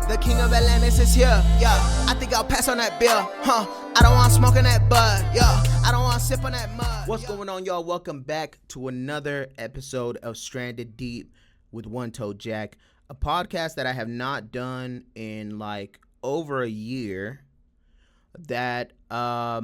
The king of Atlantis is here, yeah. I think I'll pass on that beer, huh? I don't want smoke on that bud, yeah. I don't want sip on that mud. What's going on, y'all? Welcome back to another episode of Stranded Deep with OneToedJack, a podcast that I have not done in like over a year. That I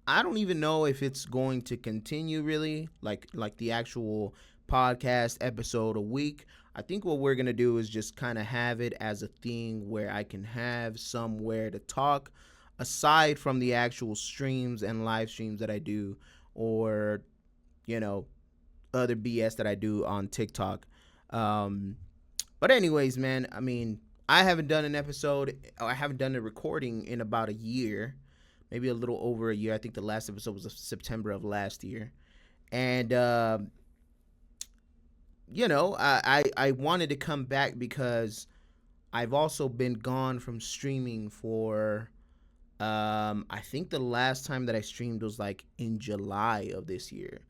don't even know if it's going to continue really, like the actual podcast episode a week. I think what we're going to do is just kind of have it as a thing where I can have somewhere to talk aside from the actual streams and live streams that I do, or, you know, other BS that I do on TikTok. But anyways, man, I mean, I haven't done an episode, I haven't done a recording in about a year, maybe a little over a year. I think the last episode was September of last year. And, you know, I wanted to come back because I've also been gone from streaming for, I think the last time that I streamed was like in July of this year,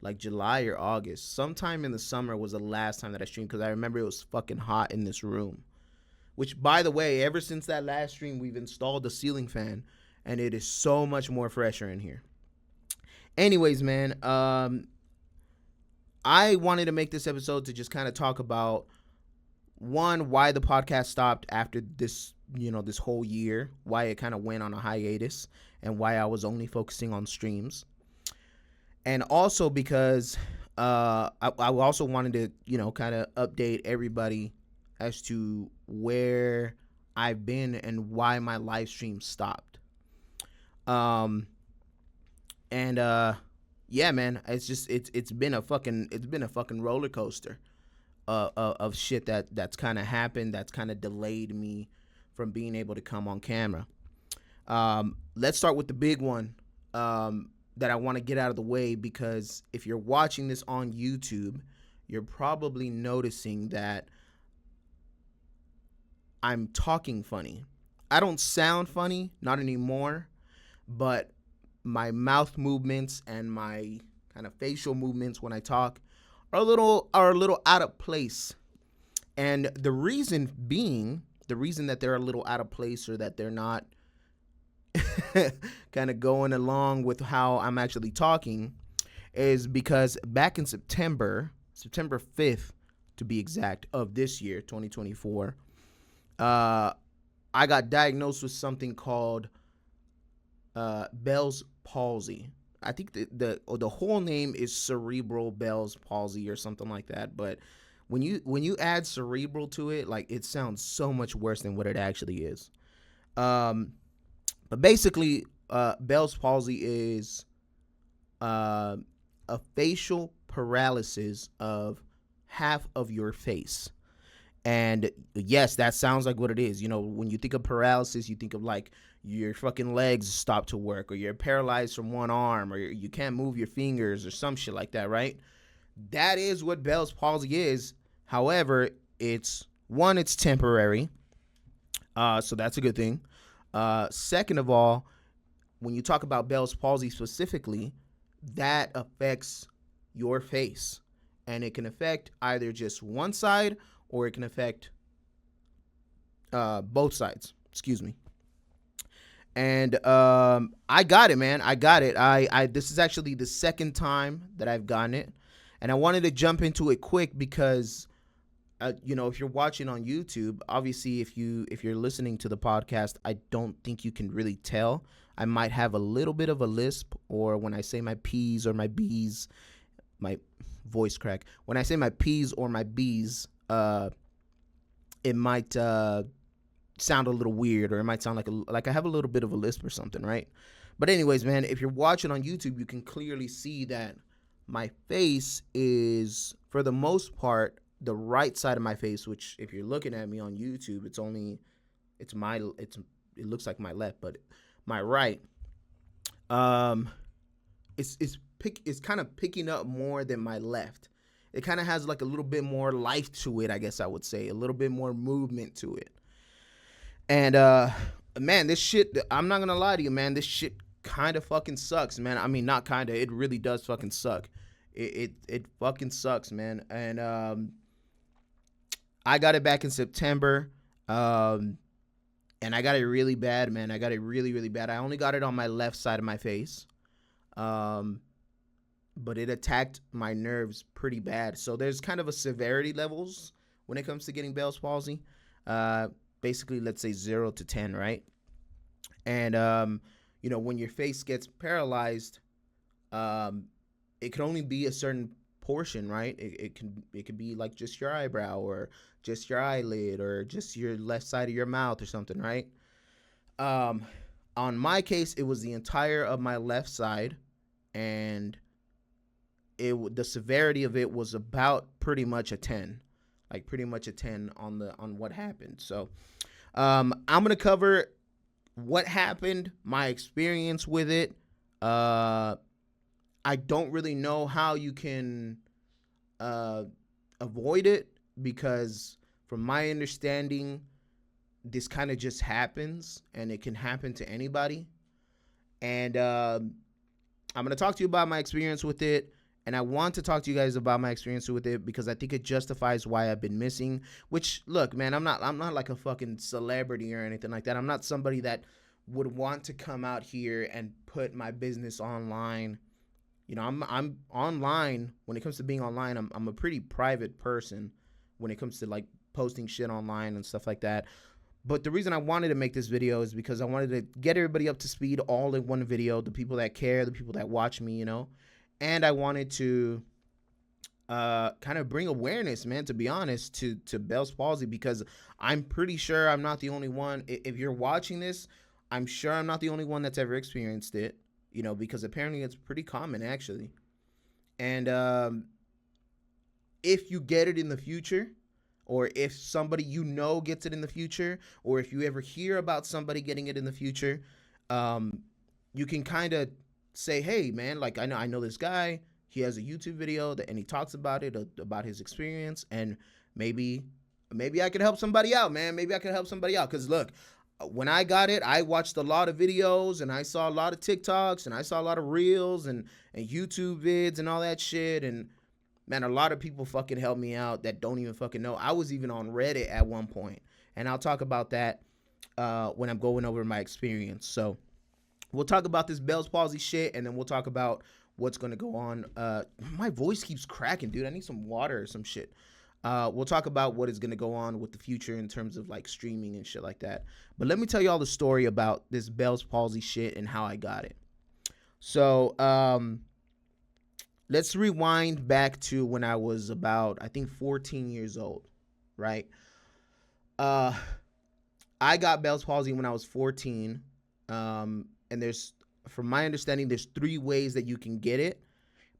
like July or August. Sometime in the summer was the last time that I streamed because I remember it was fucking hot in this room. Which, by the way, ever since that last stream, we've installed the ceiling fan, and it is so much more fresher in here. Anyways, man, I wanted to make this episode to just kind of talk about, one, why the podcast stopped after this, you know, this whole year, why it kind of went on a hiatus, and why I was only focusing on streams. And also because I also wanted to, you know, kind of update everybody as to where I've been and why my live stream stopped. Yeah, man, it's been a fucking roller coaster of shit that's kind of happened, that's kind of delayed me from being able to come on camera. Let's start with the big one that I want to get out of the way, because if you're watching this on YouTube, you're probably noticing that I'm talking funny. I don't sound funny, not anymore, but my mouth movements and my kind of facial movements when I talk are a little out of place. And the reason that they're a little out of place, or that they're not kind of going along with how I'm actually talking, is because back in September 5th to be exact, of this year, 2024, I got diagnosed with something called Bell's palsy. I think the whole name is cerebral Bell's palsy or something like that. But when you add cerebral to it, like, it sounds so much worse than what it actually is. But basically, Bell's palsy is a facial paralysis of half of your face. And yes, that sounds like what it is. You know, when you think of paralysis, you think of like your fucking legs stop to work, or you're paralyzed from one arm, or you can't move your fingers, or some shit like that, right? That is what Bell's palsy is. However, it's temporary. So that's a good thing. Second of all, when you talk about Bell's palsy specifically, that affects your face, and it can affect either just one side, or it can affect both sides. Excuse me. And I got it, man. I got it. This is actually the second time that I've gotten it, and I wanted to jump into it quick because, you know, if you're watching on YouTube, obviously, if you're listening to the podcast, I don't think you can really tell. I might have a little bit of a lisp, or when I say my P's or my B's, my voice crack. When I say my P's or my B's, it might sound a little weird, or it might sound like I have a little bit of a lisp or something, right? But anyways, man, if you're watching on YouTube, you can clearly see that my face is, for the most part, the right side of my face, which if you're looking at me on YouTube, it looks like my left, but my right, it's kind of picking up more than my left. It kind of has like a little bit more life to it, I guess I would say, a little bit more movement to it. And man, this shit, I'm not gonna lie to you, man, this shit kind of fucking sucks, man. I mean, not kind of, it really does fucking suck. It fucking sucks, man. And I got it back in September. And I got it really bad, man. I got it really, really bad. I only got it on my left side of my face. But it attacked my nerves pretty bad. So there's kind of a severity levels when it comes to getting Bell's palsy. Basically, let's say 0 to 10, right? And, when your face gets paralyzed, it can only be a certain portion, right? It could be like just your eyebrow or just your eyelid or just your left side of your mouth or something, right? On my case, it was the entire of my left side, and the severity of it was about pretty much a 10, like pretty much a 10 on what happened. So I'm gonna cover what happened, my experience with it. I don't really know how you can avoid it, because from my understanding, this kind of just happens, and it can happen to anybody. And I'm going to talk to you about my experience with it, and I want to talk to you guys about my experience with it because I think it justifies why I've been missing. Which, look, man, I'm not like a fucking celebrity or anything like that. I'm not somebody that would want to come out here and put my business online. I'm online. When it comes to being online, I'm a pretty private person when it comes to like posting shit online and stuff like that. But the reason I wanted to make this video is because I wanted to get everybody up to speed all in one video, the people that care, the people that watch me, and I wanted to kind of bring awareness, man, to be honest, to Bell's palsy, because I'm pretty sure I'm not the only one. If you're watching this, I'm sure I'm not the only one that's ever experienced it, because apparently it's pretty common, actually. And if you get it in the future, or if somebody gets it in the future, or if you ever hear about somebody getting it in the future, you can kind of say, hey, man, like I know this guy. He has a YouTube video and he talks about it, about his experience, and maybe I could help somebody out, man. Maybe I could help somebody out, because look, when I got it, I watched a lot of videos, and I saw a lot of TikToks, and I saw a lot of reels and YouTube vids and all that shit, and man, a lot of people fucking helped me out that don't even fucking know. I was even on Reddit at one point, and I'll talk about that when I'm going over my experience. So we'll talk about this Bell's palsy shit, and then we'll talk about what's going to go on. My voice keeps cracking, dude. I need some water or some shit. We'll talk about what is going to go on with the future in terms of like streaming and shit like that. But let me tell you all the story about this Bell's palsy shit and how I got it. So, let's rewind back to when I was about, I think, 14 years old, right? I got Bell's palsy when I was 14, and from my understanding, there's 3 ways that you can get it,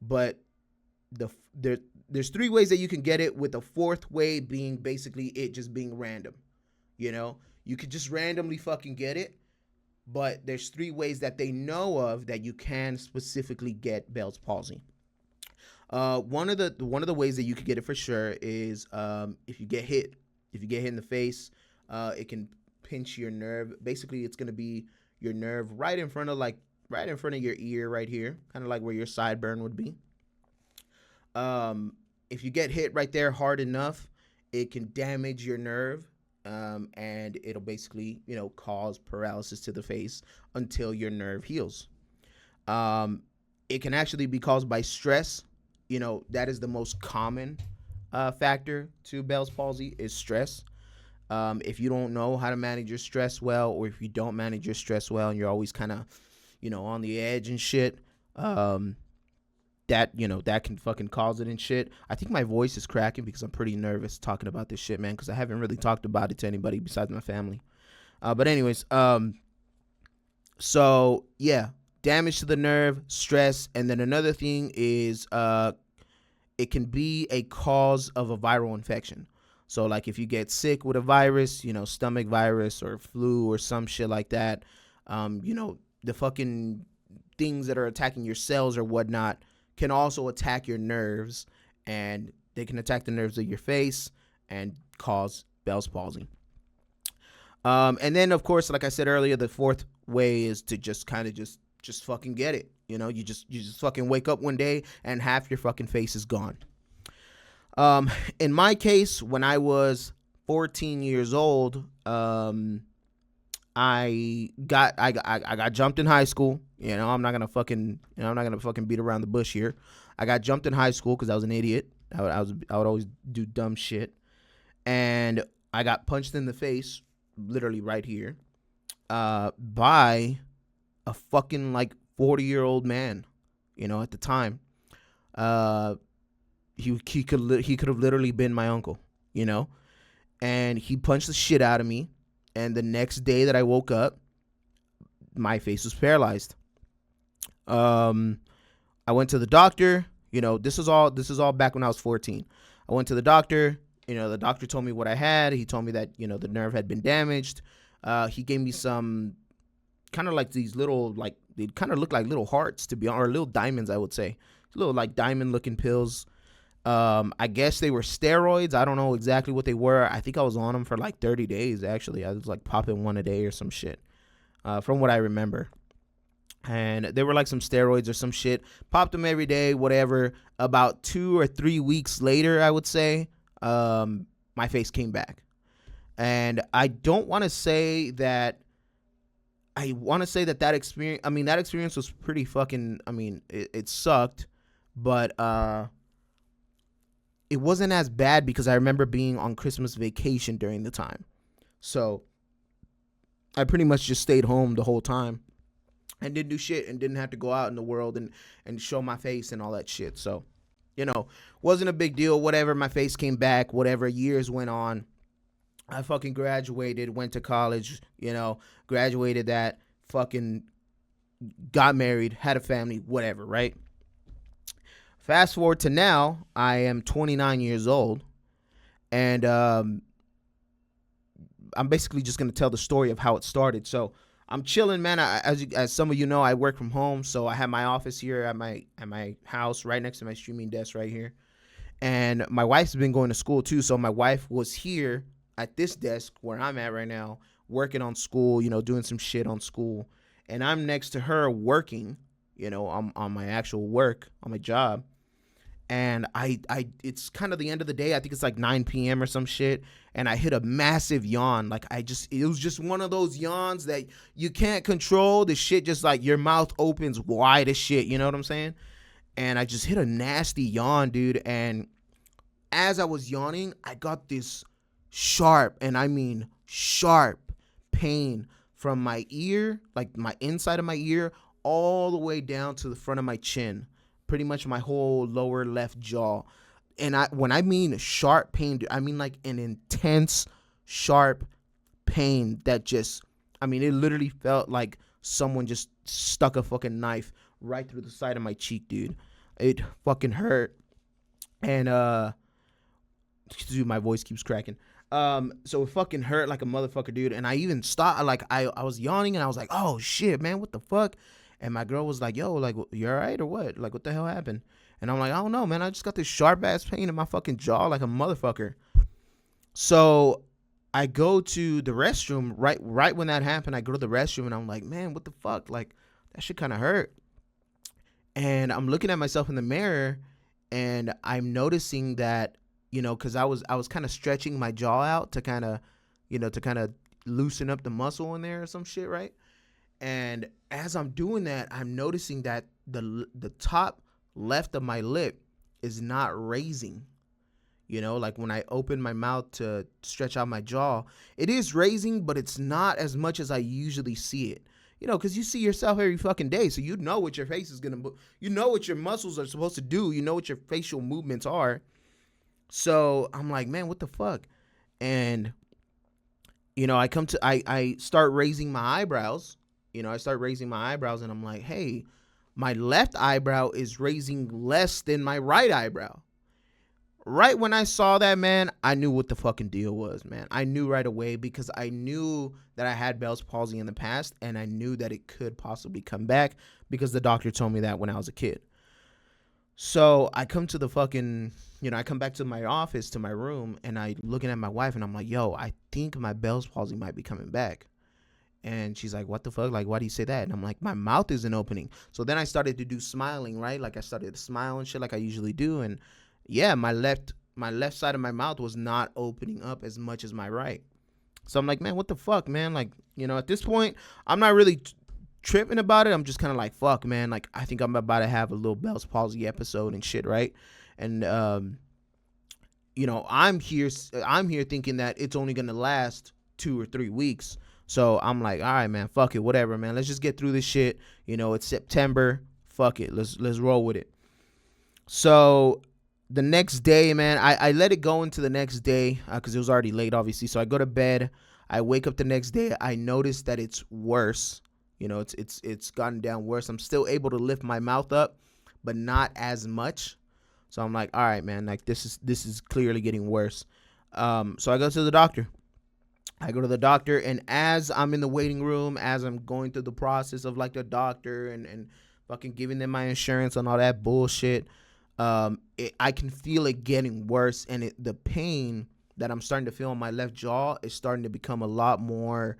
but there's 3 ways that you can get it, with the 4th way being basically it just being random. You could just randomly fucking get it, but there's 3 ways that they know of that you can specifically get Bell's palsy. One of the ways that you could get it for sure is if you get hit. If you get hit in the face, it can pinch your nerve. Basically, it's gonna be your nerve right in front of your ear, right here, kind of like where your sideburn would be. If you get hit right there hard enough, it can damage your nerve, and it'll basically cause paralysis to the face until your nerve heals. It can actually be caused by stress. That is the most common factor to Bell's palsy, is stress. If you don't know how to manage your stress well, or if you don't manage your stress well and you're always kind of, on the edge and shit, that can fucking cause it and shit. I think my voice is cracking because I'm pretty nervous talking about this shit, man, because I haven't really talked about it to anybody besides my family. But anyways, so yeah. Damage to the nerve, stress, and then another thing is it can be a cause of a viral infection. So like if you get sick with a virus, stomach virus or flu or some shit like that, the fucking things that are attacking your cells or whatnot can also attack your nerves, and they can attack the nerves of your face and cause Bell's palsy. And then of course, like I said earlier, the 4th way is to just kind of just fucking get it. You just fucking wake up one day and half your fucking face is gone. In my case, when I was 14 years old, I got jumped in high school. I'm not gonna fucking beat around the bush here. I got jumped in high school because I was an idiot. I would always do dumb shit, and I got punched in the face, literally right here, by a fucking 40-year-old man. At the time, he could have literally been my uncle. And he punched the shit out of me. And the next day that I woke up, my face was paralyzed. I went to the doctor. This is all back when I was 14. I went to the doctor. The doctor told me what I had. He told me that, the nerve had been damaged. He gave me some kind of like these little, they kind of look like little hearts, to be honest, or little diamonds, I would say. Little diamond looking pills. I guess they were steroids. I don't know exactly what they were. I think I was on them for 30 days, actually. I was popping one a day or some shit, from what I remember. And they were some steroids or some shit. Popped them every day, whatever. About 2 or 3 weeks later, I would say, my face came back. And I don't want to say that. I want to say that experience. That experience was pretty fucking. It sucked, but it wasn't as bad because I remember being on Christmas vacation during the time. So I pretty much just stayed home the whole time and didn't do shit and didn't have to go out in the world and show my face and all that shit. So, wasn't a big deal. Whatever, my face came back. Whatever, years went on. I fucking graduated, went to college, graduated that, fucking got married, had a family, whatever, right? Fast forward to now, I am 29 years old, and I'm basically just going to tell the story of how it started. So I'm chilling, man. As some of you know, I work from home, so I have my office here at my house right next to my streaming desk right here. And my wife's been going to school too, so my wife was here at this desk where I'm at right now, working on school, doing some shit on school. And I'm next to her working, on my actual work, on my job. And it's kind of the end of the day. I think it's 9 p.m. or some shit. And I hit a massive yawn. It was just one of those yawns that you can't control. The shit just your mouth opens wide as shit. You know what I'm saying? And I just hit a nasty yawn, dude. And as I was yawning, I got this sharp, and I mean sharp pain from my ear, my inside of my ear, all the way down to the front of my chin. Pretty much my whole lower left jaw. And when I mean sharp pain, dude, I mean an intense, sharp pain that just, it literally felt like someone just stuck a fucking knife right through the side of my cheek, dude. It fucking hurt. And, dude, my voice keeps cracking. So it fucking hurt like a motherfucker, dude. And I even stopped, I was yawning and I was like, oh shit, man, what the fuck? And my girl was like, yo, you all right or what? What the hell happened? And I'm like, I don't know, man. I just got this sharp ass pain in my fucking jaw like a motherfucker. So I go to the restroom right when that happened. I go to the restroom and I'm like, man, what the fuck? That shit kind of hurt. And I'm looking at myself in the mirror and I'm noticing that, because I was kind of stretching my jaw out to kind of loosen up the muscle in there or some shit, right? And as I'm doing that, I'm noticing that the top left of my lip is not raising. When I open my mouth to stretch out my jaw, it is raising, but it's not as much as I usually see it. Because you see yourself every fucking day, so you know what your face is going to, what your muscles are supposed to do, what your facial movements are. So I'm like, man, what the fuck? And, I start raising my eyebrows. I start raising my eyebrows and I'm like, hey, my left eyebrow is raising less than my right eyebrow. Right when I saw that, man, I knew what the fucking deal was, man. I knew right away because I knew that I had Bell's palsy in the past and I knew that it could possibly come back because the doctor told me that when I was a kid. So I come to the fucking, I come back to my office, to my room, and I looking at my wife and I'm like, yo, I think my Bell's palsy might be coming back. And she's like, what the fuck? Why do you say that? And I'm like, my mouth isn't opening. So then I started to do smiling, right? I started to smile and shit like I usually do. And yeah, my left my left side of my mouth was not opening up as much as my right. So I'm like, man, what the fuck, man? Like, at this point, I'm not really tripping about it. I'm just kind of like, fuck, man. Like, I think I'm about to have a little Bell's palsy episode and shit, right? And I'm here thinking that it's only gonna last 2 or 3 weeks. So I'm like, all right, man, fuck it, whatever, man. Let's just get through this shit. It's September. Fuck it. Let's roll with it. So the next day, man, I let it go into the next day because it was already late, obviously. So I go to bed. I wake up the next day. I notice that it's worse. It's gotten down worse. I'm still able to lift my mouth up, but not as much. So I'm like, all right, man, like this is clearly getting worse. So I go to the doctor. And as I'm in the waiting room, as I'm going through the process of like the doctor and fucking giving them my insurance and all that bullshit, I can feel it getting worse, and the pain that I'm starting to feel on my left jaw is starting to become a lot more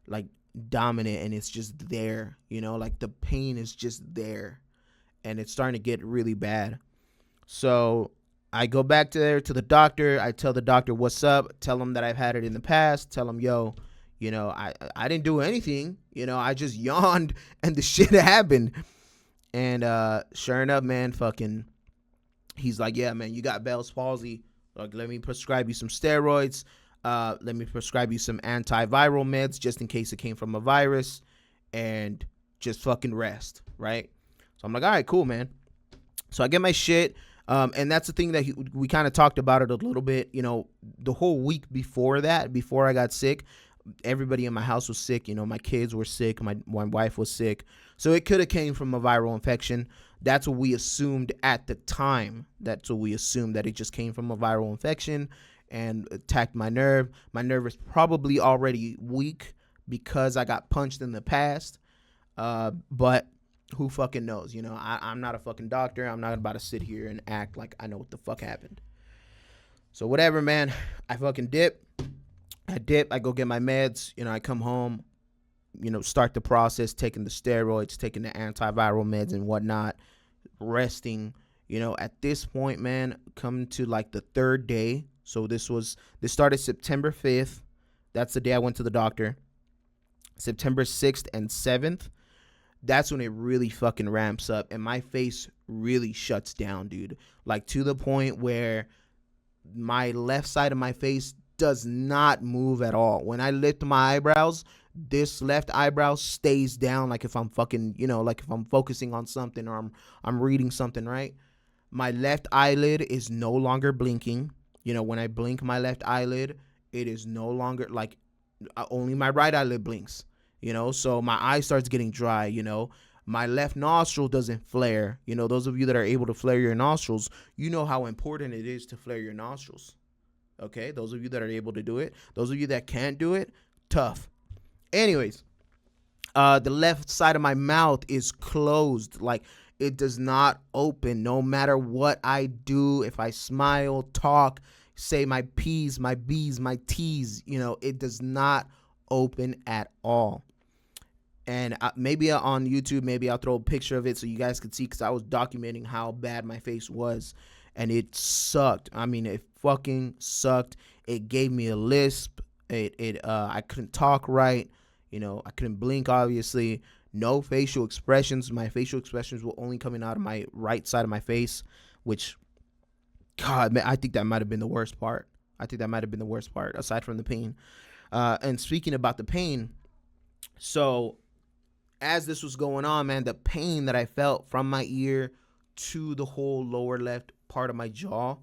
like dominant, and it's just there, like the pain is just there, and it's starting to get really bad. So I go back to the doctor. I tell the doctor what's up, tell him that I've had it in the past, tell him, yo, I didn't do anything, I just yawned and the shit happened. And sure enough, man, fucking he's like, yeah, man, you got Bell's palsy. Like, let me prescribe you some steroids. Let me prescribe you some antiviral meds just in case it came from a virus, and just fucking rest, right? So I'm like, all right, cool, man. So I get my shit. And that's the thing that we kind of talked about it a little bit. The whole week before that, before I got sick, everybody in my house was sick. My kids were sick. My wife was sick. So it could have came from a viral infection. That's what we assumed at the time. That's what we assumed, that it just came from a viral infection and attacked my nerve. My nerve is probably already weak because I got punched in the past. But who fucking knows? I'm not a fucking doctor. I'm not about to sit here and act like I know what the fuck happened. So whatever, man. I fucking dip. I go get my meds. I come home, start the process, taking the steroids, taking the antiviral meds and whatnot, resting. At this point, man, coming to like the third day. So this started September 5th. That's the day I went to the doctor. September 6th and 7th. That's when it really fucking ramps up, and my face really shuts down, dude. Like, to the point where my left side of my face does not move at all. When I lift my eyebrows, this left eyebrow stays down, like if I'm fucking, like if I'm focusing on something or I'm reading something, right? My left eyelid is no longer blinking. When I blink my left eyelid, it is no longer, like, only my right eyelid blinks. So my eye starts getting dry. My left nostril doesn't flare. Those of you that are able to flare your nostrils, you know how important it is to flare your nostrils. Okay, those of you that are able to do it. Those of you that can't do it, tough. Anyways, the left side of my mouth is closed. Like, it does not open no matter what I do. If I smile, talk, say my P's, my B's, my T's, it does not open at all. And maybe on YouTube, maybe I'll throw a picture of it so you guys can see, because I was documenting how bad my face was, and it sucked. I mean, it fucking sucked. It gave me a lisp. I couldn't talk right. I couldn't blink, obviously. No facial expressions. My facial expressions were only coming out of my right side of my face, which, God, man, I think that might have been the worst part. Aside from the pain. And speaking about the pain, so as this was going on, man, the pain that I felt from my ear to the whole lower left part of my jaw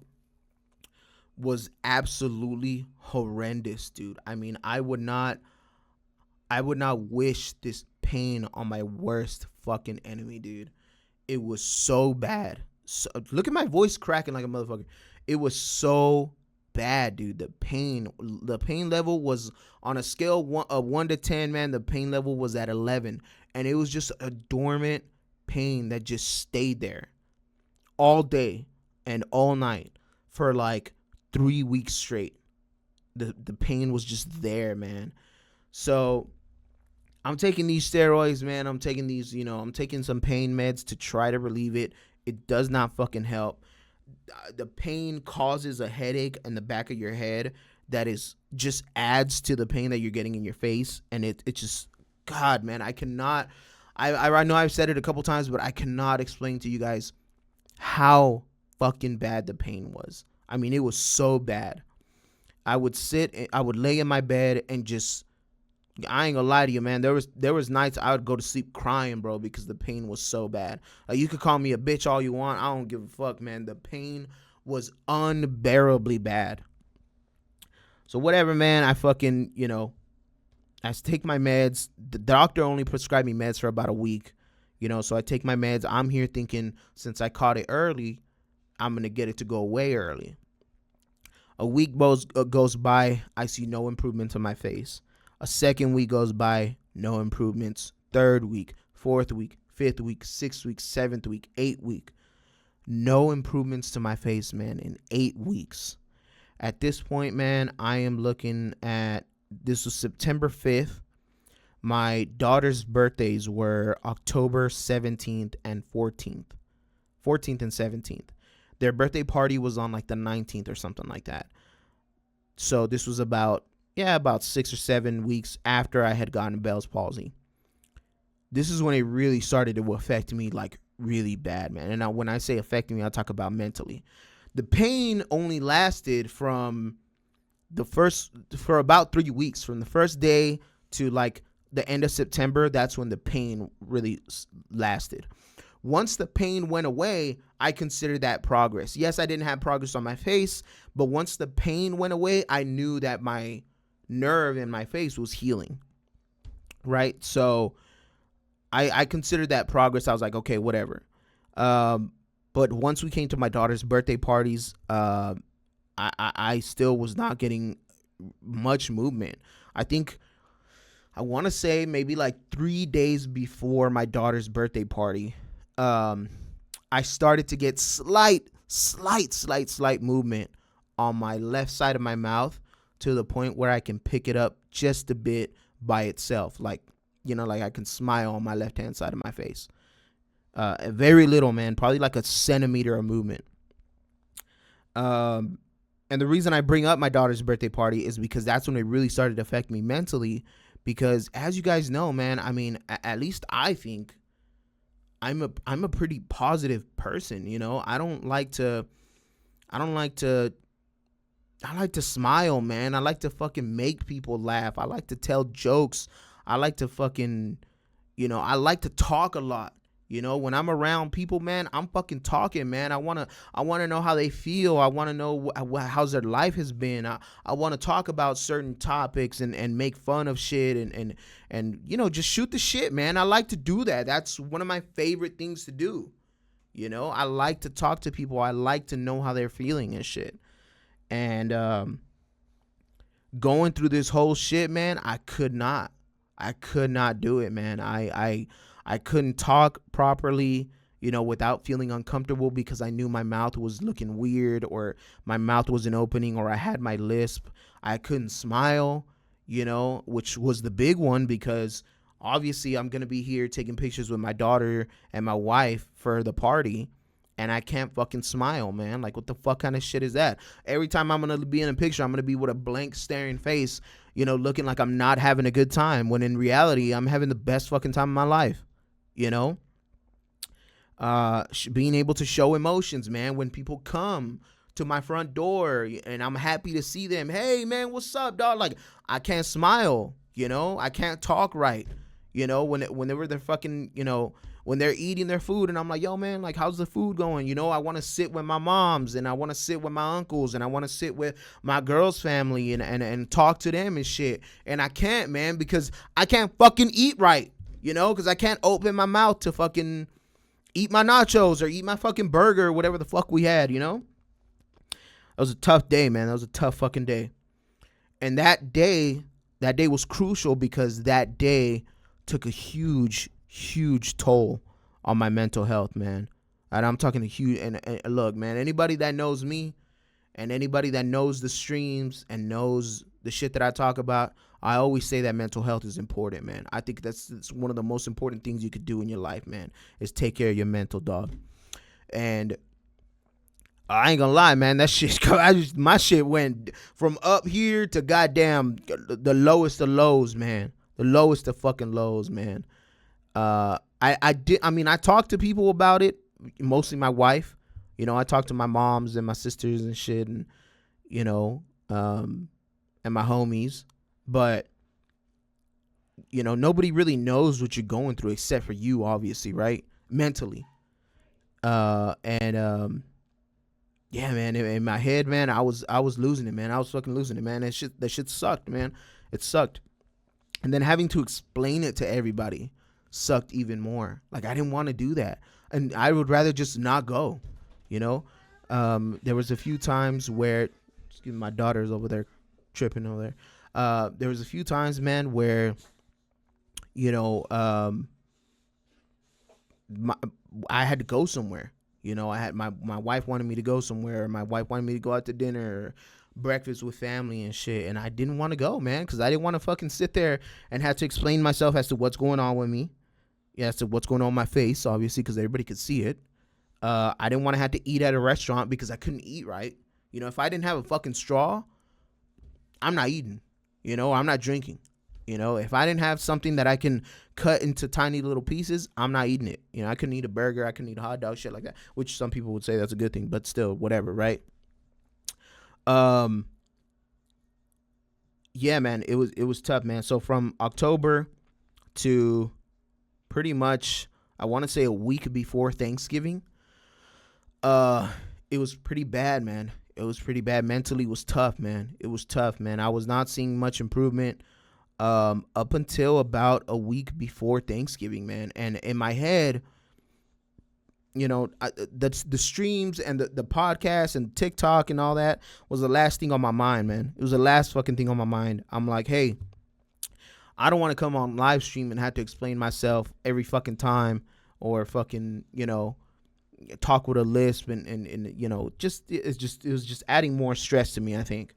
was absolutely horrendous, dude. I mean, I would not wish this pain on my worst fucking enemy, dude. It was so bad. So, look at my voice cracking like a motherfucker. It was so bad, dude. The pain level was on a scale of 1 to 10, man. The pain level was at 11, and it was just a dormant pain that just stayed there all day and all night for like 3 weeks straight. The pain was just there, man. So I'm taking these steroids, man. I'm taking these, I'm taking some pain meds to try to relieve it. It does not fucking help. the pain causes a headache in the back of your head that is just adds to the pain that you're getting in your face. And it just, God, man, I cannot, I know I've said it a couple times, but I cannot explain to you guys how fucking bad the pain was. I mean, it was so bad. I would lay in my bed and just, I ain't gonna lie to you, man. There was nights I would go to sleep crying, bro, because the pain was so bad. Like, you could call me a bitch all you want. I don't give a fuck, man. The pain was unbearably bad. So whatever, man. I fucking, I take my meds. The doctor only prescribed me meds for about a week, so I take my meds. I'm here thinking, since I caught it early, I'm going to get it to go away early. A week goes by. I see no improvement on my face. A second week goes by, no improvements. Third week, fourth week, fifth week, sixth week, seventh week, 8th week. No improvements to my face, man, in 8 weeks. At this point, man, I am looking at, this was September 5th. My daughter's birthdays were October 17th and 14th. 14th and 17th. Their birthday party was on like the 19th or something like that. So this was about 6 or 7 weeks after I had gotten Bell's palsy. This is when it really started to affect me, like, really bad, man. And now when I say affecting me, I'll talk about mentally. The pain only lasted for about 3 weeks. From the first day to like the end of September, that's when the pain really lasted. Once the pain went away, I considered that progress. Yes, I didn't have progress on my face, but once the pain went away, I knew that my nerve in my face was healing, right? So I considered that progress. I was like, okay, whatever. But once we came to my daughter's birthday parties, I still was not getting much movement. I want to say maybe like 3 days before my daughter's birthday party, I started to get slight movement on my left side of my mouth, to the point where I can pick it up just a bit by itself. Like, like I can smile on my left-hand side of my face. Very little, man, probably like a centimeter of movement. And the reason I bring up my daughter's birthday party is because that's when it really started to affect me mentally. Because as you guys know, man, I mean, at least I think I'm a pretty positive person, I like to smile, man. I like to fucking make people laugh. I like to tell jokes. I like to fucking, I like to talk a lot. When I'm around people, man, I'm fucking talking, man. I want to know how they feel. I want to know how's their life has been. I want to talk about certain topics and make fun of shit and just shoot the shit, man. I like to do that. That's one of my favorite things to do. I like to talk to people. I like to know how they're feeling and shit. And going through this whole shit, man, I could not do it, man. I couldn't talk properly, without feeling uncomfortable, because I knew my mouth was looking weird, or my mouth wasn't opening, or I had my lisp. I couldn't smile, which was the big one, because obviously I'm going to be here taking pictures with my daughter and my wife for the party, and I can't fucking smile, man. Like, what the fuck kind of shit is that? Every time I'm going to be in a picture, I'm going to be with a blank staring face, looking like I'm not having a good time, when in reality, I'm having the best fucking time of my life, being able to show emotions, man. When people come to my front door and I'm happy to see them, hey, man, what's up, dog? Like, I can't smile, I can't talk right, whenever they're fucking, when they're eating their food and I'm like, yo, man, like, how's the food going? I want to sit with my moms, and I want to sit with my uncles, and I want to sit with my girl's family and talk to them and shit. And I can't, man, because I can't fucking eat right, because I can't open my mouth to fucking eat my nachos or eat my fucking burger or whatever the fuck we had, That was a tough day, man. That was a tough fucking day. And that day was crucial, because that day took a huge toll on my mental health, man. And I'm talking a huge, and look, man, anybody that knows me and anybody that knows the streams and knows the shit that I talk about, I always say that mental health is important, man. I think that's one of the most important things you could do in your life, man, is take care of your mental, dog. And I ain't gonna lie, man. That shit, my shit went from up here to goddamn the lowest of lows, man. The lowest of fucking lows, man. I talked to people about it, mostly my wife. You know, I talked to my moms and my sisters and shit, and you know, and my homies, but you know, nobody really knows what you're going through except for you, obviously, right? Mentally. And yeah, man, in my head, man, I was losing it, man. I was fucking losing it, man. That shit sucked, man. It sucked. And then having to explain it to everybody sucked even more. Like, I didn't want to do that. And I would rather just not go, you know? There was a few times where, excuse me, my daughter's over there tripping over there. There was a few times, man, where, you know, I had to go somewhere. You know, I had my wife wanted me to go somewhere. My wife wanted me to go out to dinner or breakfast with family and shit. And I didn't want to go, man, because I didn't want to fucking sit there and have to explain myself as to what's going on with me. Yeah, as to what's going on with my face, obviously, because everybody could see it. I didn't want to have to eat at a restaurant because I couldn't eat right. You know, if I didn't have a fucking straw, I'm not eating. You know, I'm not drinking. You know, if I didn't have something that I can cut into tiny little pieces, I'm not eating it. You know, I couldn't eat a burger. I couldn't eat a hot dog, shit like that, which some people would say that's a good thing, but still, whatever, right? Yeah, man, it was tough, man. So from October to pretty much, I want to say a week before Thanksgiving, it was pretty bad, man. It was pretty bad. Mentally, it was tough, man. It was tough, man. I was not seeing much improvement up until about a week before Thanksgiving, man. And in my head, you know, the streams and the podcast and TikTok and all that was the last thing on my mind, man. It was the last fucking thing on my mind. I'm like, hey, I don't want to come on live stream and have to explain myself every fucking time or fucking, you know, talk with a lisp and you know, it was just adding more stress to me, I think.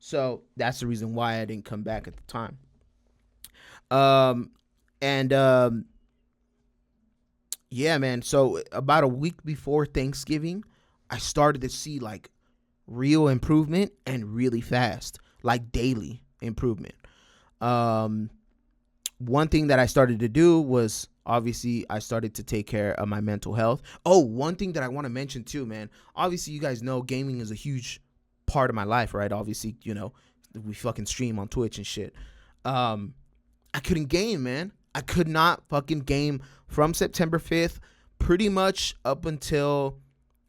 So that's the reason why I didn't come back at the time. Yeah, man. So about a week before Thanksgiving, I started to see like real improvement and really fast, like daily improvement. One thing that I started to do was obviously I started to take care of my mental health. Oh, one thing that I want to mention too, man. Obviously, you guys know gaming is a huge part of my life, right? Obviously, you know, we fucking stream on Twitch and shit. I couldn't game, man. I could not fucking game from September 5th pretty much up until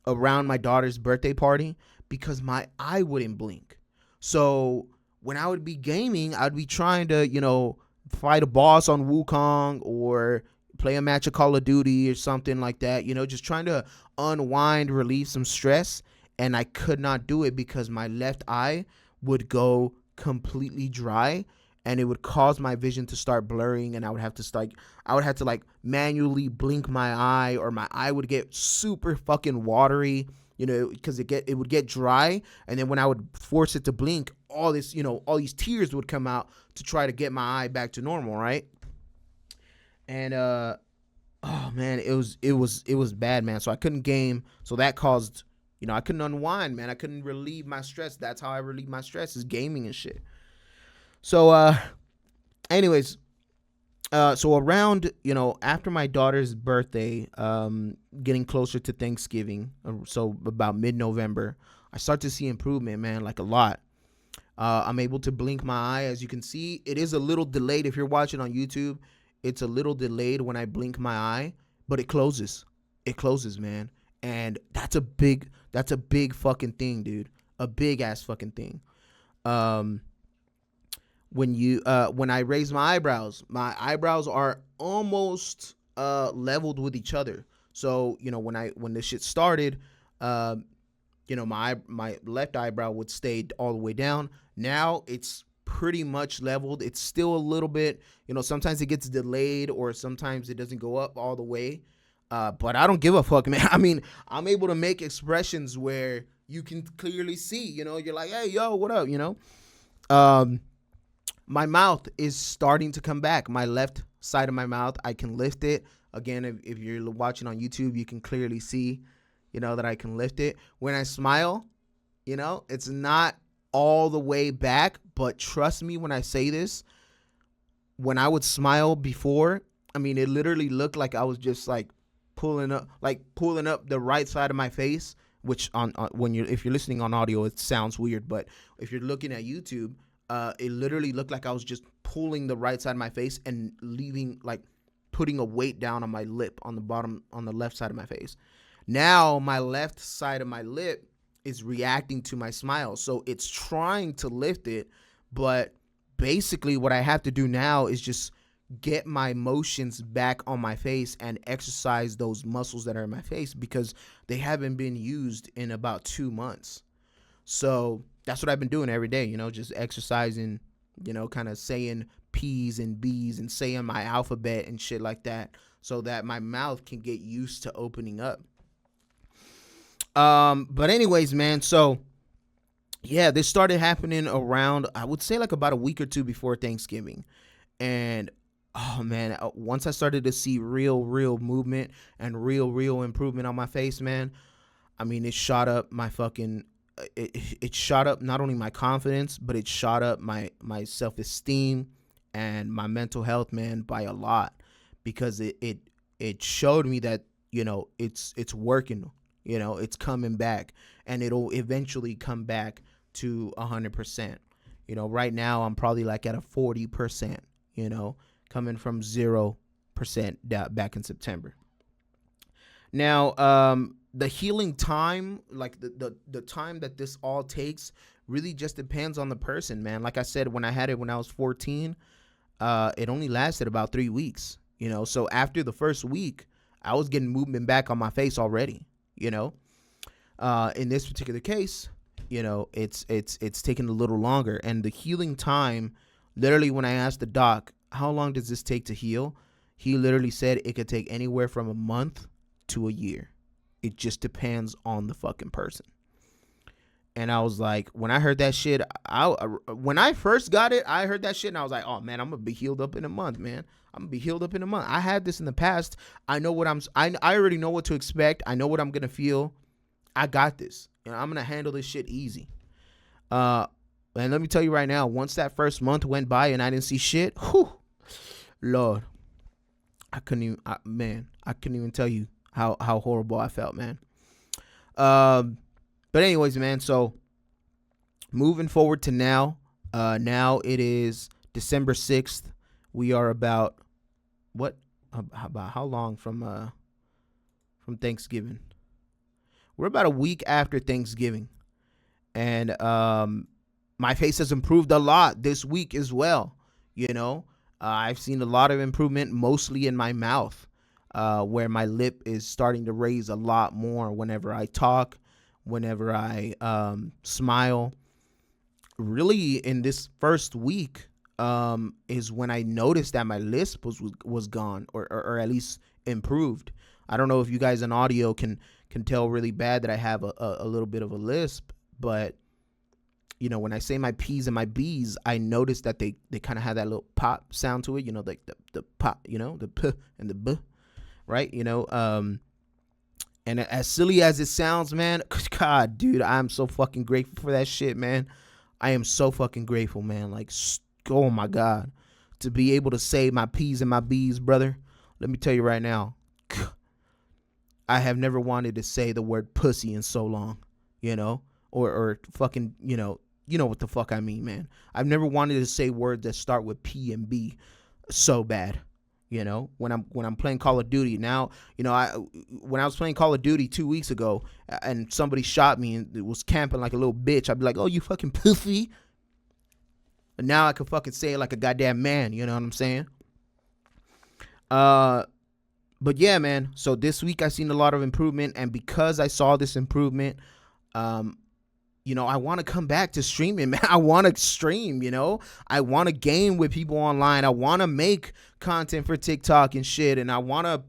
around my daughter's birthday party because my eye wouldn't blink. So when I would be gaming, I'd be trying to, you know, fight a boss on Wukong or play a match of Call of Duty or something like that, you know, just trying to unwind, relieve some stress. And I could not do it because my left eye would go completely dry and it would cause my vision to start blurring, and I would have to like manually blink my eye, or my eye would get super fucking watery, you know, because it would get dry, and then when I would force it to blink, all these tears would come out to try to get my eye back to normal, right? And oh man, it was bad, man. So I couldn't game, so that caused, you know, I couldn't unwind, man. I couldn't relieve my stress. That's how I relieve my stress, is gaming and shit. So, anyways, so around, you know, after my daughter's birthday, getting closer to Thanksgiving, so about mid-November, I start to see improvement, man, like a lot. I'm able to blink my eye. As you can see, it is a little delayed. If you're watching on YouTube, it's a little delayed when I blink my eye, but it closes. It closes, man. And that's a big fucking thing, dude. A big ass fucking thing. When I raise my eyebrows are almost leveled with each other. So, you know, when this shit started, you know, my left eyebrow would stay all the way down. Now it's pretty much leveled. It's still a little bit, you know, sometimes it gets delayed or sometimes it doesn't go up all the way. But I don't give a fuck, man. I mean, I'm able to make expressions where you can clearly see, you know, you're like, hey, yo, what up, you know? My mouth is starting to come back. My left side of my mouth, I can lift it. Again, if you're watching on YouTube, you can clearly see, that I can lift it. When I smile, it's not all the way back, but trust me when I say this, when I would smile before, it literally looked like I was just like pulling up the right side of my face, which if you're listening on audio, it sounds weird, but if you're looking at YouTube, it literally looked like I was just pulling the right side of my face and putting a weight down on my lip on the left side of my face. Now my left side of my lip is reacting to my smile. So it's trying to lift it, but basically what I have to do now is just get my motions back on my face and exercise those muscles that are in my face because they haven't been used in about 2 months. So that's what I've been doing every day, just exercising, kind of saying P's and B's and saying my alphabet and shit like that so that my mouth can get used to opening up. But anyways, man, so yeah, this started happening around, I would say like about a week or two before Thanksgiving. And oh man, once I started to see real movement and real improvement on my face, man, it shot up my fucking, it shot up not only my confidence, but it shot up my self-esteem and my mental health, man, by a lot, because it showed me that, it's working, it's coming back, and it'll eventually come back to 100%. Right now I'm probably like at a 40%, coming from 0% back in September. Now, the healing time, like the time that this all takes, really just depends on the person, man. Like I said, when I had it when I was 14, it only lasted about 3 weeks, so after the first week, I was getting movement back on my face already, in this particular case, it's taking a little longer. And the healing time, literally when I asked the doc, how long does this take to heal? He literally said it could take anywhere from a month to a year. It just depends on the fucking person. And I was like, when I heard that shit, when I first got it, I heard that shit and I was like, oh man, I'm gonna be healed up in a month, man. I'm gonna be healed up in a month. I had this in the past. I know what I already know what to expect. I know what I'm gonna feel. I got this. I'm gonna handle this shit easy. And let me tell you right now, once that first month went by and I didn't see shit, whew, Lord, I couldn't even tell you how horrible I felt, man. But anyways, man, so moving forward to now, now it is December 6th. We are about how long from Thanksgiving? We're about a week after Thanksgiving. And my face has improved a lot this week as well. I've seen a lot of improvement, mostly in my mouth, where my lip is starting to raise a lot more whenever I talk, whenever I smile. Really, in this first week is when I noticed that my lisp was gone, or at least improved. I don't know if you guys in audio can tell really bad that I have a little bit of a lisp, but when I say my P's and my B's, I noticed that they kind of have that little pop sound to it, like the pop, the P and the B, right? And as silly as it sounds, man, God, dude, I'm so fucking grateful for that shit, man. I am so fucking grateful, man. Like, oh my God, to be able to say my P's and my B's, brother. Let me tell you right now, I have never wanted to say the word pussy in so long, or fucking, you know what the fuck I mean, man. I've never wanted to say words that start with P and B so bad. When I'm playing Call of Duty now, when I was playing Call of Duty 2 weeks ago and somebody shot me and it was camping like a little bitch, I'd be like, oh, you fucking pussy. And now I can fucking say it like a goddamn man. You know what I'm saying? But yeah, man. So this week I seen a lot of improvement, and because I saw this improvement, I want to come back to streaming, man. I want to stream, I want to game with people online. I want to make content for TikTok and shit. And I want to,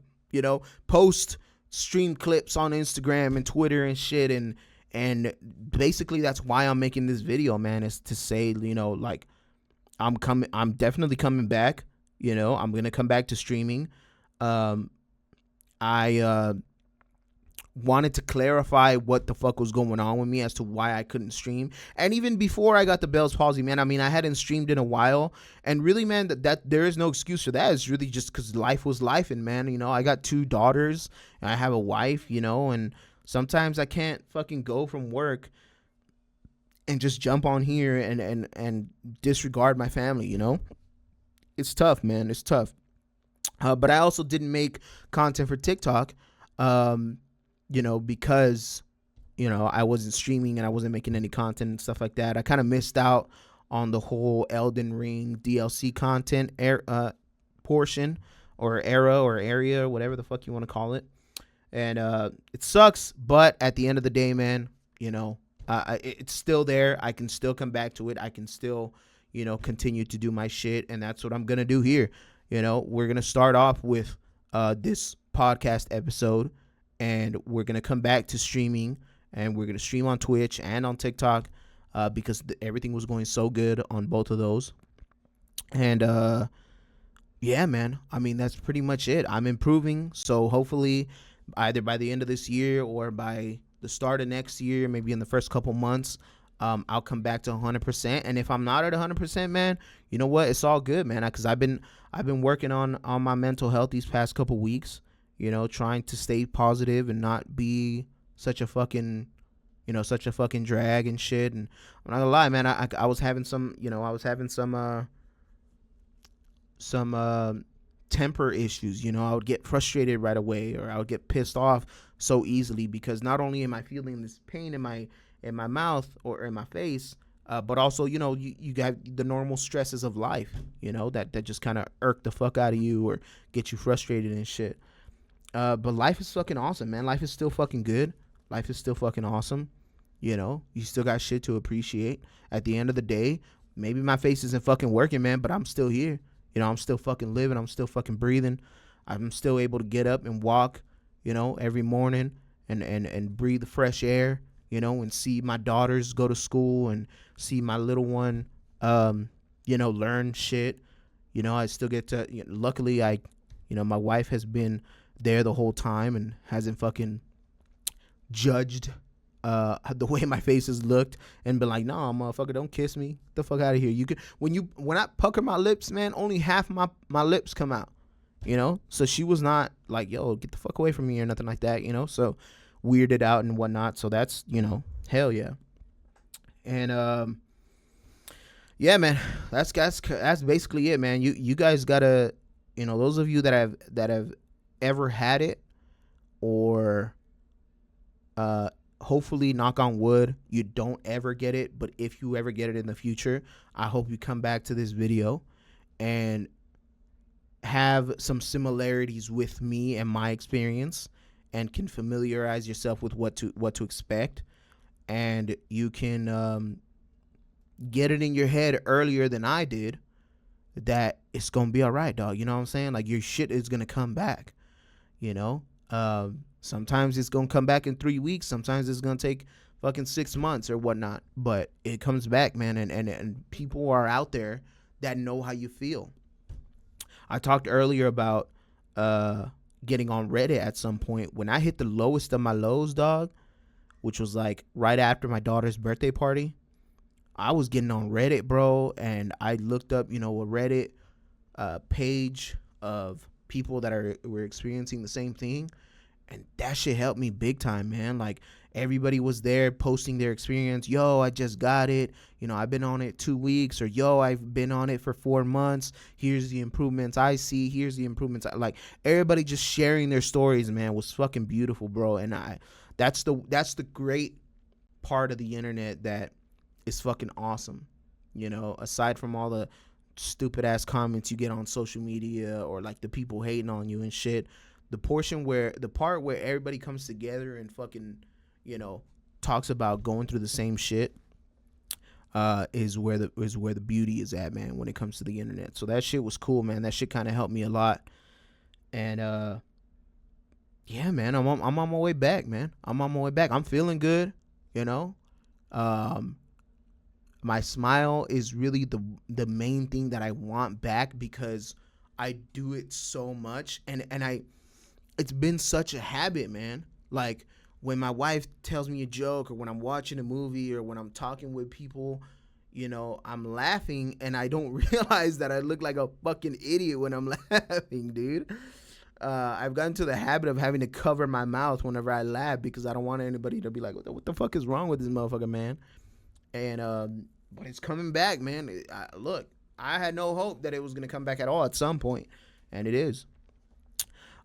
post stream clips on Instagram and Twitter and shit. And basically that's why I'm making this video, man, is to say, like, I'm definitely coming back. I'm going to come back to streaming. I wanted to clarify what the fuck was going on with me as to why I couldn't stream. And even before I got the Bell's palsy, man, I mean, I hadn't streamed in a while. And really, man, that there is no excuse for that. It's really just because life was life. And, man, you know, I got 2 daughters and I have a wife, you know, and sometimes I can't fucking go from work and just jump on here and disregard my family, you know. It's tough, man. It's tough. But I also didn't make content for TikTok, you know, because, you know, I wasn't streaming and I wasn't making any content and stuff like that. I kind of missed out on the whole Elden Ring DLC content portion or era or area, whatever the fuck you want to call it. And it sucks, but at the end of the day, man, you know, it's still there. I can still come back to it. I can still, you know, continue to do my shit. And that's what I'm going to do here. You know, we're going to start off with this podcast episode. And we're going to come back to streaming, and we're going to stream on Twitch and on TikTok because everything was going so good on both of those. And, yeah, man, I mean, that's pretty much it. I'm improving. So hopefully either by the end of this year or by the start of next year, maybe in the first couple months, I'll come back to 100%. And if I'm not at 100%, man, you know what? It's all good, man, because I've been working on my mental health these past couple weeks. You know, trying to stay positive and not be such a fucking drag and shit. And I'm not gonna lie, man, I was having some temper issues. You know, I would get frustrated right away, or I would get pissed off so easily because not only am I feeling this pain in my mouth or in my face, but also, you know, you got the normal stresses of life, you know, that just kind of irk the fuck out of you or get you frustrated and shit. But life is fucking awesome, man. Life is still fucking good. Life is still fucking awesome. You know, you still got shit to appreciate. At the end of the day, maybe my face isn't fucking working, man, but I'm still here. You know, I'm still fucking living. I'm still fucking breathing. I'm still able to get up and walk, you know, every morning and breathe the fresh air, you know, and see my daughters go to school and see my little one, you know, learn shit. You know, I still get to, you know, luckily my wife has been there the whole time and hasn't fucking judged the way my face has looked and been like, nah, motherfucker, don't kiss me. Get the fuck out of here. You could when I pucker my lips, man, only half my lips come out. You know? So she was not like, yo, get the fuck away from me or nothing like that, you know? So weirded out and whatnot. So that's, you know, hell yeah. And yeah, man, that's basically it, man. You guys gotta, you know, those of you that have ever had it, or hopefully, knock on wood, you don't ever get it, but if you ever get it in the future, I hope you come back to this video and have some similarities with me and my experience and can familiarize yourself with what to expect, and you can get it in your head earlier than I did that it's gonna be all right, dog. You know what I'm saying? Like, your shit is gonna come back. You know, sometimes it's going to come back in 3 weeks. Sometimes it's going to take fucking 6 months or whatnot, but it comes back, man. And people are out there that know how you feel. I talked earlier about getting on Reddit at some point. When I hit the lowest of my lows, dog, which was like right after my daughter's birthday party, I was getting on Reddit, bro. And I looked up, you know, a Reddit page of people that were experiencing the same thing, and that shit helped me big time, man. Like, everybody was there posting their experience. Yo, I just got it, you know, I've been on it 2 weeks, or yo, I've been on it for 4 months, here's the improvements I see, here's the improvements like, everybody just sharing their stories, man, was fucking beautiful, bro. And that's the great part of the internet that is fucking awesome, you know, aside from all the stupid ass comments you get on social media, or like the people hating on you and shit. The part where everybody comes together and fucking, you know, talks about going through the same shit is where the beauty is at, man, when it comes to the internet. So that shit was cool, man. That shit kind of helped me a lot. And yeah, man, I'm on my way back, man. I'm on my way back. I'm feeling good, you know. My smile is really the main thing that I want back, because I do it so much, and it's been such a habit, man. Like, when my wife tells me a joke, or when I'm watching a movie, or when I'm talking with people, you know, I'm laughing and I don't realize that I look like a fucking idiot when I'm laughing, dude. I've gotten to the habit of having to cover my mouth whenever I laugh because I don't want anybody to be like, what the fuck is wrong with this motherfucker, man? And but it's coming back, man. Look, I had no hope that it was going to come back at all at some point, and it is.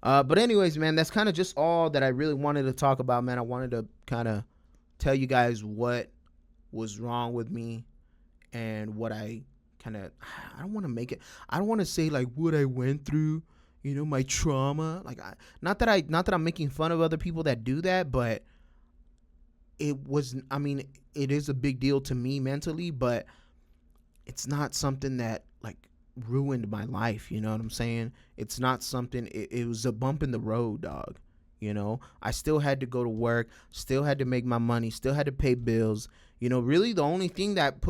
But anyways, man, that's kind of just all that I really wanted to talk about, man. I wanted to kind of tell you guys what was wrong with me and what I don't want to make it, I don't want to say like what I went through, you know, my trauma. Like, not that I'm making fun of other people that do that, but it is a big deal to me mentally, but it's not something that like ruined my life, you know what I'm saying? It's not something, it was a bump in the road, dog. You know, I still had to go to work, still had to make my money, still had to pay bills. You know, really the only thing that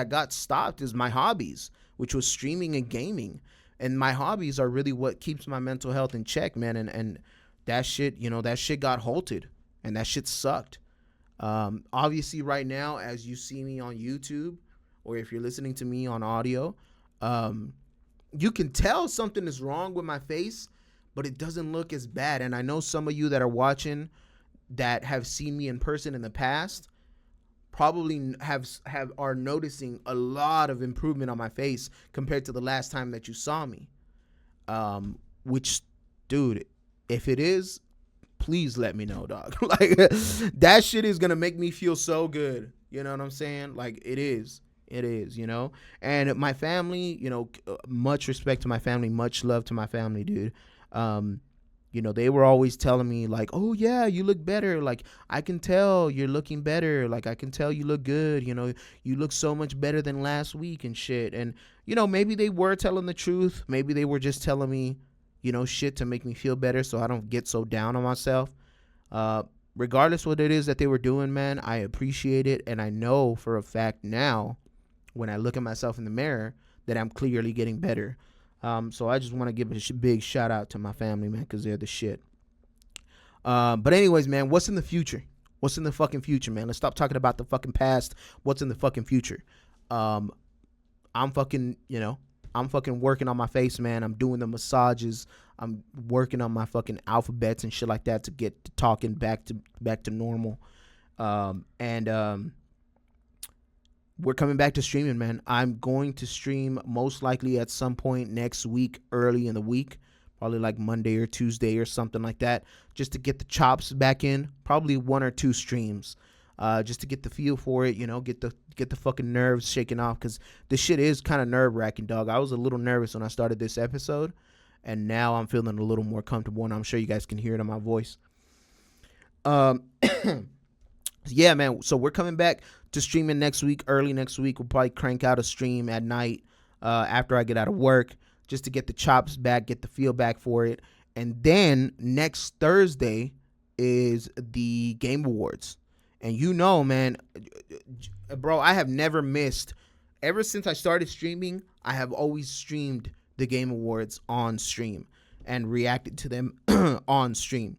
got stopped is my hobbies, which was streaming and gaming. And my hobbies are really what keeps my mental health in check, man. And that shit, you know, that shit got halted, and that shit sucked. Obviously right now, as you see me on YouTube, or if you're listening to me on audio, you can tell something is wrong with my face, but it doesn't look as bad. And I know some of you that are watching that have seen me in person in the past probably are noticing a lot of improvement on my face compared to the last time that you saw me. Which, dude, if it is, please let me know, dog. Like, that shit is gonna make me feel so good. You know what I'm saying? Like, it is, you know? And my family, you know, much respect to my family, much love to my family, dude. You know, they were always telling me like, oh yeah, you look better. Like, I can tell you're looking better. Like, I can tell you look good. You know, you look so much better than last week and shit. And, you know, maybe they were telling the truth. Maybe they were just telling me, you know, shit to make me feel better so I don't get so down on myself. Regardless what it is that they were doing, man, I appreciate it. And I know for a fact now, when I look at myself in the mirror, that I'm clearly getting better. So I just want to give a big shout out to my family, man, because they're the shit. But anyways, man, what's in the future? What's in the fucking future, man? Let's stop talking about the fucking past. What's in the fucking future? I'm fucking working on my face, man. I'm doing the massages. I'm working on my fucking alphabets and shit like that to get to talking back to normal. We're coming back to streaming, man. I'm going to stream most likely at some point next week, early in the week, probably like Monday or Tuesday or something like that, just to get the chops back in. Probably 1 or 2 streams, just to get the feel for it, you know, get the fucking nerves shaken off, because this shit is kind of nerve-wracking, dog. I was a little nervous when I started this episode, and now I'm feeling a little more comfortable, and I'm sure you guys can hear it in my voice. Yeah, man, so we're coming back to streaming next week, early next week. We'll probably crank out a stream at night after I get out of work, just to get the chops back, get the feel back for it. And then next Thursday is the Game Awards. And you know, man, bro, I have never missed. Ever since I started streaming, I have always streamed the Game Awards on stream and reacted to them on stream.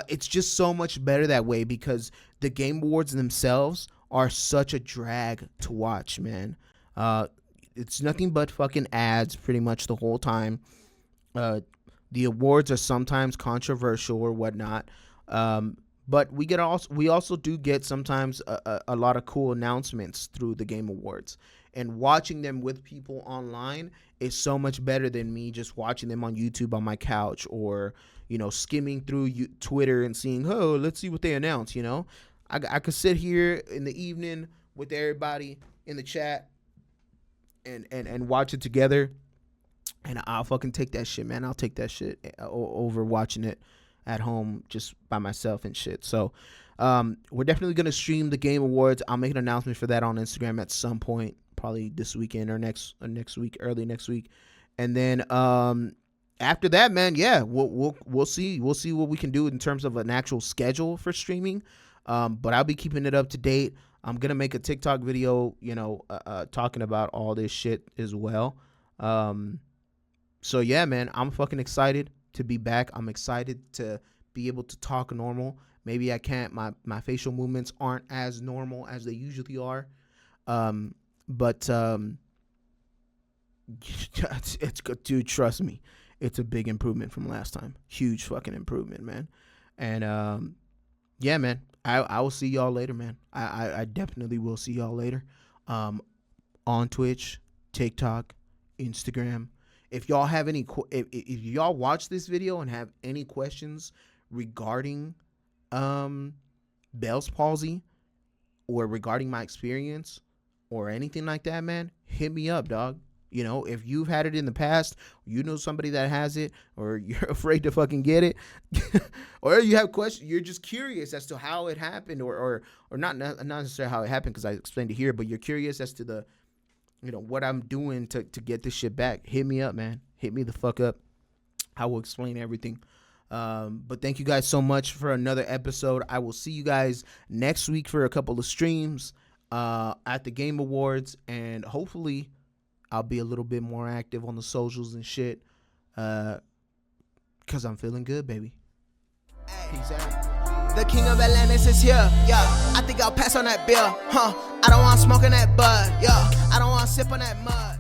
It's just so much better that way, because the Game Awards themselves are such a drag to watch, man. It's nothing but fucking ads pretty much the whole time. The awards are sometimes controversial or whatnot. But we also do get sometimes a lot of cool announcements through the Game Awards. And watching them with people online is so much better than me just watching them on YouTube on my couch, or, you know, skimming through Twitter and seeing, oh, let's see what they announce, you know. I could sit here in the evening with everybody in the chat and watch it together, and I'll fucking take that shit, man. I'll take that shit over watching it at home just by myself and shit. So we're definitely going to stream the Game Awards. I'll make an announcement for that on Instagram at some point, probably this weekend or next week, early next week. And then after that, man, yeah, we'll see what we can do in terms of an actual schedule for streaming. But I'll be keeping it up to date. I'm going to make a TikTok video, you know, talking about all this shit as well. So yeah, man, I'm fucking excited to be back. I'm excited to be able to talk normal. Maybe I can't. My facial movements aren't as normal as they usually are. But it's good, dude. Trust me, it's a big improvement from last time. Huge fucking improvement, man. And yeah, man. I will see y'all later, man. I definitely will see y'all later. On Twitch, TikTok, Instagram. If y'all have any, if y'all watch this video and have any questions regarding Bell's palsy or regarding my experience or anything like that, man, hit me up, dog. You know, if you've had it in the past, you know somebody that has it, or you're afraid to fucking get it, or you have questions, you're just curious as to how it happened, or not necessarily how it happened because I explained it here, but you're curious as to the, you know, what I'm doing to get this shit back. Hit me up, man. Hit me the fuck up. I will explain everything. But thank you guys so much for another episode. I will see you guys next week for a couple of streams at the Game Awards, and hopefully I'll be a little bit more active on the socials and shit, because I'm feeling good, baby. Peace out. The king of Atlantis is here, yeah. I think I'll pass on that bill, I don't want smoking that bud, yeah. I don't want sip on that mud.